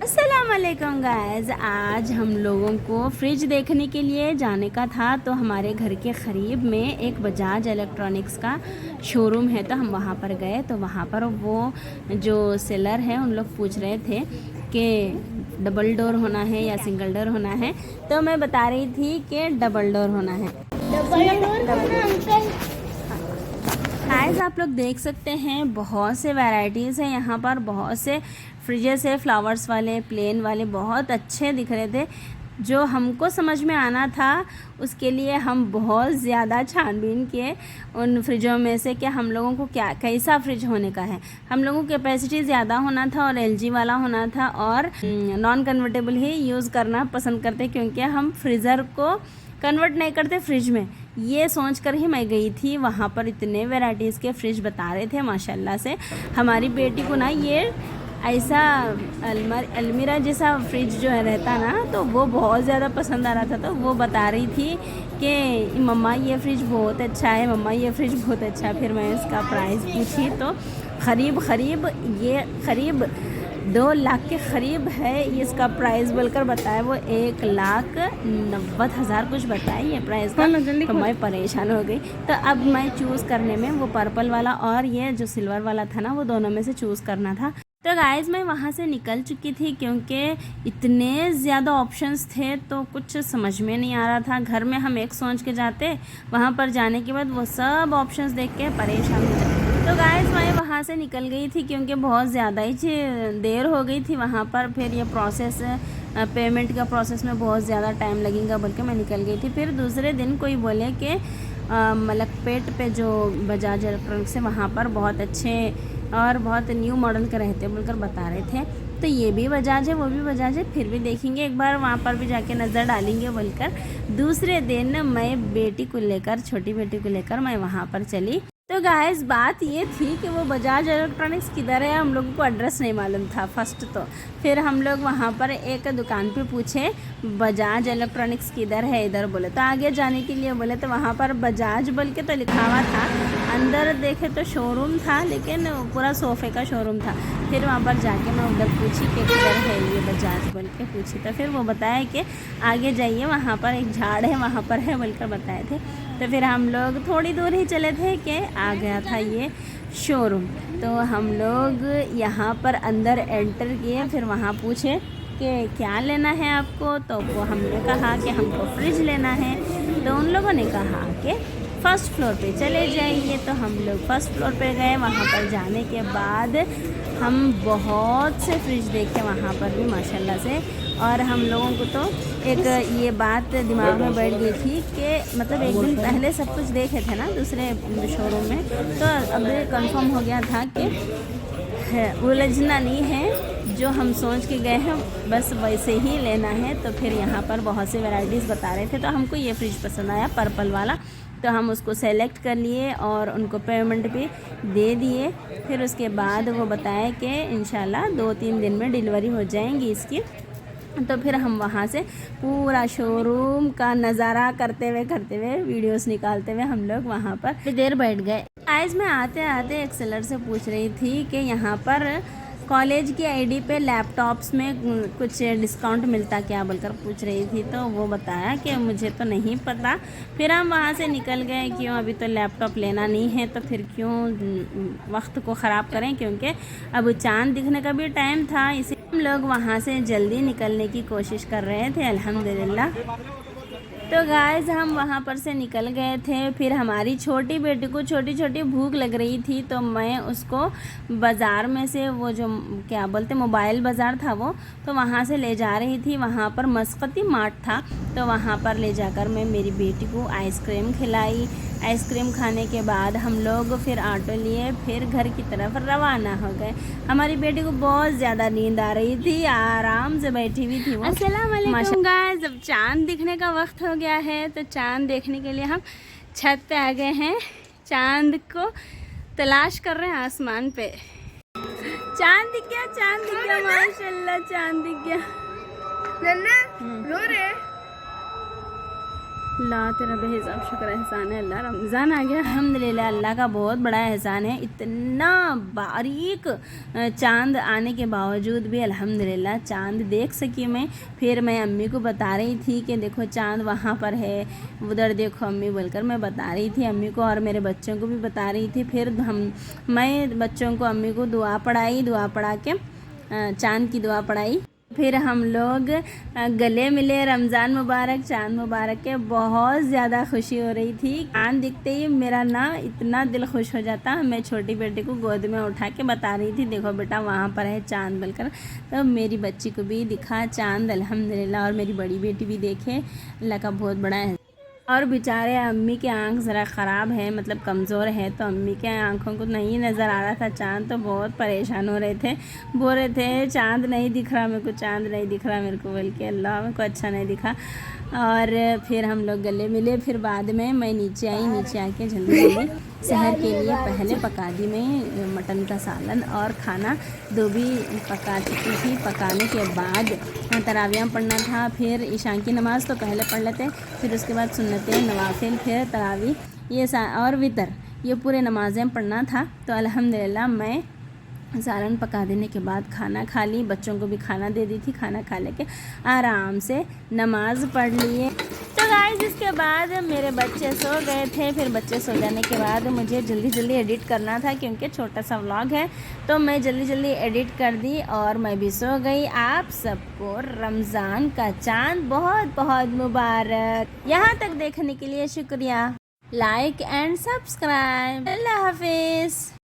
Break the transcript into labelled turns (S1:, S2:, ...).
S1: अस्सलामुअलैकुम गाइस, आज हम लोगों को फ्रिज देखने के लिए जाने का था। तो हमारे घर के क़रीब में एक बजाज इलेक्ट्रॉनिक्स का शोरूम है, तो हम वहाँ पर गए। तो वहाँ पर वो जो सेलर है उन लोग पूछ रहे थे कि डबल डोर होना है या सिंगल डोर होना है। तो मैं बता रही थी कि डबल डोर होना है। गाइस, आप लोग देख सकते हैं बहुत से वैरायटीज़ हैं यहाँ पर। बहुत से फ्रिजेस है, फ्लावर्स वाले, प्लेन वाले, बहुत अच्छे दिख रहे थे। जो हमको समझ में आना था उसके लिए हम बहुत ज़्यादा छानबीन किए उन फ्रिजों में से कि हम लोगों को क्या कैसा फ्रिज होने का है। हम लोगों की कैपेसिटी ज़्यादा होना था और एलजी वाला होना था और नॉन कन्वर्टेबल ही यूज़ करना पसंद करते, क्योंकि हम फ्रीज़र को कन्वर्ट नहीं करते फ्रिज में। ये सोच कर ही मैं गई थी। वहाँ पर इतने वैराइटीज़ के फ्रिज बता रहे थे माशाल्लाह से। हमारी बेटी को ना ये ऐसा अलमीरा जैसा फ्रिज जो है रहता ना, तो वो बहुत ज़्यादा पसंद आ रहा था। तो वो बता रही थी कि मम्मा ये फ्रिज बहुत अच्छा है, मम्मा ये फ्रिज बहुत अच्छा है। फिर मैं इसका प्राइस पूछी तो करीब 2 लाख के करीब है ये इसका प्राइस बोलकर बताया। वो 1,90,000 कुछ बताया ये प्राइस का। तो मैं परेशान हो गई। तो अब मैं चूज़ करने में वो पर्पल वाला और ये जो सिल्वर वाला था ना, वो दोनों में से चूज़ करना था। तो गाइस, मैं वहाँ से निकल चुकी थी क्योंकि इतने ज़्यादा ऑप्शंस थे तो कुछ समझ में नहीं आ रहा था। घर में हम एक सोच के जाते, वहाँ पर जाने के बाद वो सब ऑप्शंस देख के परेशान हो जाते। तो गाइस, मैं वहाँ से निकल गई थी क्योंकि बहुत ज़्यादा ही देर हो गई थी वहाँ पर। फिर ये प्रोसेस पेमेंट का प्रोसेस में बहुत ज़्यादा टाइम लगेगा बोल के मैं निकल गई थी। फिर दूसरे दिन कोई बोले कि मलकपेट पे जो बजाज इलेक्ट्रॉनिक्स है वहाँ पर बहुत अच्छे और बहुत न्यू मॉडल के रहते बोलकर बता रहे थे। तो ये भी बजाज है, वो भी बजाज है, फिर भी देखेंगे एक बार, वहाँ पर भी जाके नज़र डालेंगे बोलकर दूसरे दिन मैं बेटी को लेकर, छोटी बेटी को लेकर मैं वहाँ पर चली। तो गाइस, बात ये थी कि वो बजाज इलेक्ट्रॉनिक्स किधर है, हम लोगों को एड्रेस नहीं मालूम था फर्स्ट तो। फिर हम लोग वहाँ पर एक दुकान पे पूछे बजाज इलेक्ट्रॉनिक्स किधर है, इधर बोले। तो आगे जाने के लिए बोले, तो वहाँ पर बजाज बोल के तो लिखा हुआ था। अंदर देखे तो शोरूम था, लेकिन पूरा सोफ़े का शोरूम था। फिर वहाँ पर जाके मैं उधर पूछी कि किधर है ये बजाज बोल के पूछी। तो फिर वो बताया कि आगे जाइए, वहाँ पर एक झाड़ है, वहाँ पर है बोलकर बताए थे। तो फिर हम लोग थोड़ी दूर ही चले थे कि आ गया था ये शोरूम। तो हम लोग यहाँ पर अंदर एंटर किए। फिर वहाँ पूछे कि क्या लेना है आपको, तो वो हमने कहा कि हमको फ्रिज लेना है। तो उन लोगों ने कहा कि फर्स्ट फ्लोर पे चले जाइए। तो हम लोग फर्स्ट फ्लोर पे गए। वहाँ पर जाने के बाद हम बहुत से फ्रिज देखे वहाँ पर भी माशाल्लाह से। और हम लोगों को तो एक ये बात दिमाग में बैठ गई थी कि मतलब एक दिन पहले सब कुछ देखे थे ना दूसरे शोरूम में, तो अब कंफर्म हो गया था कि उलझना नहीं है, जो हम सोच के गए हैं बस वैसे ही लेना है। तो फिर यहाँ पर बहुत से वैराइटीज़ बता रहे थे, तो हमको ये फ्रिज पसंद आया पर्पल वाला। तो हम उसको सेलेक्ट कर लिए और उनको पेमेंट भी दे दिए। फिर उसके बाद वो बताया कि इंशाल्लाह 2-3 दिन में डिलीवरी हो जाएंगी इसकी। तो फिर हम वहाँ से पूरा शोरूम का नज़ारा करते हुए वीडियोस निकालते हुए हम लोग वहाँ पर देर बैठ गए। आज मैं आते आते एक सेलर से पूछ रही थी कि यहाँ पर कॉलेज की आईडी पे लैपटॉप्स में कुछ डिस्काउंट मिलता क्या बोलकर पूछ रही थी। तो वो बताया कि मुझे तो नहीं पता। फिर हम वहाँ से निकल गए, क्यों अभी तो लैपटॉप लेना नहीं है तो फिर क्यों वक्त को ख़राब करें, क्योंकि अब चाँद दिखने का भी टाइम था। इसी हम लोग वहाँ से जल्दी निकलने की कोशिश कर रहे थे अल्हम्दुलिल्लाह। तो गाइस, हम वहाँ पर से निकल गए थे। फिर हमारी छोटी बेटी को छोटी छोटी भूख लग रही थी, तो मैं उसको बाज़ार में से वो जो क्या बोलते मोबाइल बाज़ार था वो, तो वहाँ से ले जा रही थी। वहाँ पर मस्कती मार्ट था, तो वहाँ पर ले जाकर मैं मेरी बेटी को आइसक्रीम खिलाई। आइसक्रीम खाने के बाद हम लोग फिर ऑटो लिए, फिर घर की तरफ रवाना हो गए। हमारी बेटी को बहुत ज़्यादा नींद आ रही थी, आराम से बैठी हुई थी वो। अस्सलाम वालेकुम गाइस, जब चाँद दिखने का वक्त हो गया है तो चाँद देखने के लिए हम छत पे आ गए हैं। चाँद को तलाश कर रहे हैं आसमान पे। चाँद दिख गया, चाँद दिख गया, माशाल्लाह चाँद दिख गया।
S2: नन्ना रो रहे
S1: अल्लाह तेरा बेहिसाब शुक्र एहसान है अल्लाह, रमज़ान आ गया अल्हम्दुलिल्लाह। अल्लाह का बहुत बड़ा एहसान है, इतना बारीक चांद आने के बावजूद भी अल्हम्दुलिल्लाह चांद देख सकी मैं। फिर मैं अम्मी को बता रही थी कि देखो चांद वहाँ पर है, उधर देखो अम्मी बोलकर मैं बता रही थी अम्मी को, और मेरे बच्चों को भी बता रही थी। फिर मैं बच्चों को अम्मी को दुआ पढ़ाई, दुआ पढ़ा के चांद की दुआ पढ़ाई। फिर हम लोग गले मिले, रमज़ान मुबारक, चांद मुबारक के। बहुत ज़्यादा खुशी हो रही थी, चांद दिखते ही मेरा ना इतना दिल खुश हो जाता। मैं छोटी बेटी को गोद में उठा के बता रही थी देखो बेटा वहाँ पर है चांद बोलकर। तो मेरी बच्ची को भी दिखा चांद अल्हम्दुलिल्लाह, और मेरी बड़ी बेटी भी देखे। अल्लाह का बहुत बड़ा है। और बेचारे अम्मी की आंख ज़रा ख़राब है, मतलब कमज़ोर है, तो अम्मी के आंखों को नहीं नज़र आ रहा था चांद, तो बहुत परेशान हो रहे थे, बोल रहे थे चांद नहीं दिख रहा मेरे को, चांद नहीं दिख रहा मेरे को बोल के। अल्लाह मेरे को अच्छा नहीं दिखा। और फिर हम लोग गले मिले। फिर बाद में मैं नीचे आई, नीचे आके जल्दी जल्दी शहर के लिए पहले पका दी मैं मटन का सालन और खाना, दो भी पका चुकी थी। पकाने के बाद तरावियाँ पढ़ना था, फिर ईशा की नमाज़ तो पहले पढ़ लेते, फिर उसके बाद सुन्नतें, नवाफिल, फिर तरावी ये और वितर, ये पूरे नमाज़ें पढ़ना था। तो अल्हम्दुलिल्लाह मैं सालन पका देने के बाद खाना खा ली, बच्चों को भी खाना दे दी थी। खाना खा लेके आराम से नमाज़ पढ़ लिए। तो गाइस इसके बाद मेरे बच्चे सो गए थे। फिर बच्चे सो जाने के बाद मुझे जल्दी जल्दी एडिट करना था, क्योंकि छोटा सा व्लॉग है, तो मैं जल्दी जल्दी एडिट कर दी और मैं भी सो गई। आप सबको रमज़ान का चांद बहुत बहुत मुबारक। यहाँ तक देखने के लिए शुक्रिया। Like and subscribe. अल्लाह हाफिज़।